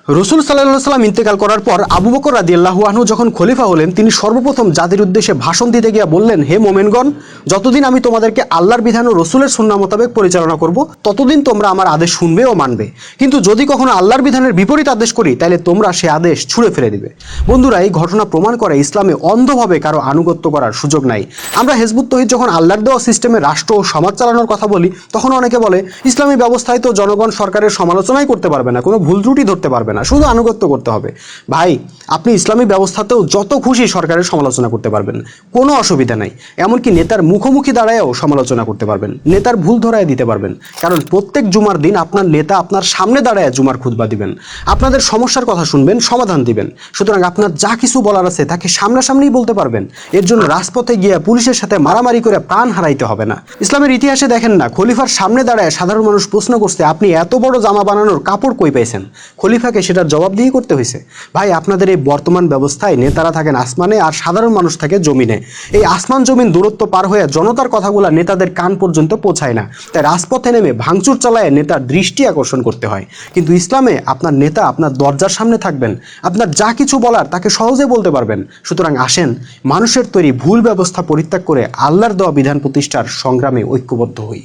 রসুল সাল্লাল্লাহু সাল্লাম ইন্তেকাল করার পর আবু বকর রাদিয়াল্লাহু আনহু যখন খলিফা হলেন, তিনি সর্বপ্রথম জাতির উদ্দেশ্যে ভাষণ দিতে গিয়ে বললেন, হে মোমেনগণ, যতদিন আমি তোমাদেরকে আল্লাহর বিধান ও রসুলের সুন্নাহ মোতাবেক পরিচালনা করব, ততদিন তোমরা আমার আদেশ শুনবে ও মানবে। কিন্তু যদি কখনো আল্লাহর বিধানের বিপরীত আদেশ করি, তাহলে তোমরা সে আদেশ ছুঁড়ে ফেলে দিবে। বন্ধুরা, এই ঘটনা প্রমাণ করে ইসলামে অন্ধভাবে কারো আনুগত্য করার সুযোগ নাই। আমরা হিজবুত তৌহিদ যখন আল্লাহর দেওয়া সিস্টেমে রাষ্ট্র ও সমাজ চালানোর কথা বলি, তখন অনেকে বলে ইসলামী ব্যবস্থায় তো জনগণ সরকারের সমালোচনাই করতে পারবে না, কোনো ভুল ত্রুটি ধরতে পারবে না, শুধু আনুগত্য করতে হবে। ভাই, আপনি ইসলামী ব্যবস্থাতেও যত খুশি সরকারের সমালোচনা করতে পারবেন, কোনো অসুবিধা নাই। এমনকি নেতার মুখোমুখি দাঁড়ায়ও সমালোচনা করতে পারবেন, নেতার ভুল ধরায় দিতে পারবেন। কারণ প্রত্যেক জুমার দিন আপনার নেতা আপনার সামনে দাঁড়ায় জুমার খুতবা দিবেন, আপনাদের সমস্যার কথা শুনবেন, সমাধান দিবেন। সুতরাং আপনার যা কিছু বলার আছে তাকে সামনাসামনিই বলতে পারবেন। এর জন্য রাজপথে গিয়ে পুলিশের সাথে মারামারি করে প্রাণ হারাইতে হবে না। ইসলামের ইতিহাসে দেখেন না, খলিফার সামনে দাঁড়ায় সাধারণ মানুষ প্রশ্ন করছে, আপনি এত বড় জামা বানানোর কাপড় কই পেয়েছেন? খলিফাকে সেটার জবাব দিয়ে করতে হয়েছে। ভাই, আপনাদের এই বর্তমান ব্যবস্থায় নেতারা থাকেন আসমানে আর সাধারণ মানুষ থাকে জমিনে। এই আসমান জমিন দূরত্ব পার হয়ে জনতার কথাগুলো নেতাদের কান পর্যন্ত পৌঁছায় না, তাই রাজপথে নেমে ভাঙচুর চালায় নেতার দৃষ্টি আকর্ষণ করতে হয়। কিন্তু ইসলামে আপনার নেতা আপনার দরজার সামনে থাকবেন, আপনার যা কিছু বলার তাকে সহজে বলতে পারবেন। সুতরাং আসেন, মানুষের তৈরি ভুল ব্যবস্থা পরিত্যাগ করে আল্লাহর দেওয়া বিধান প্রতিষ্ঠার সংগ্রামে ঐক্যবদ্ধ হই।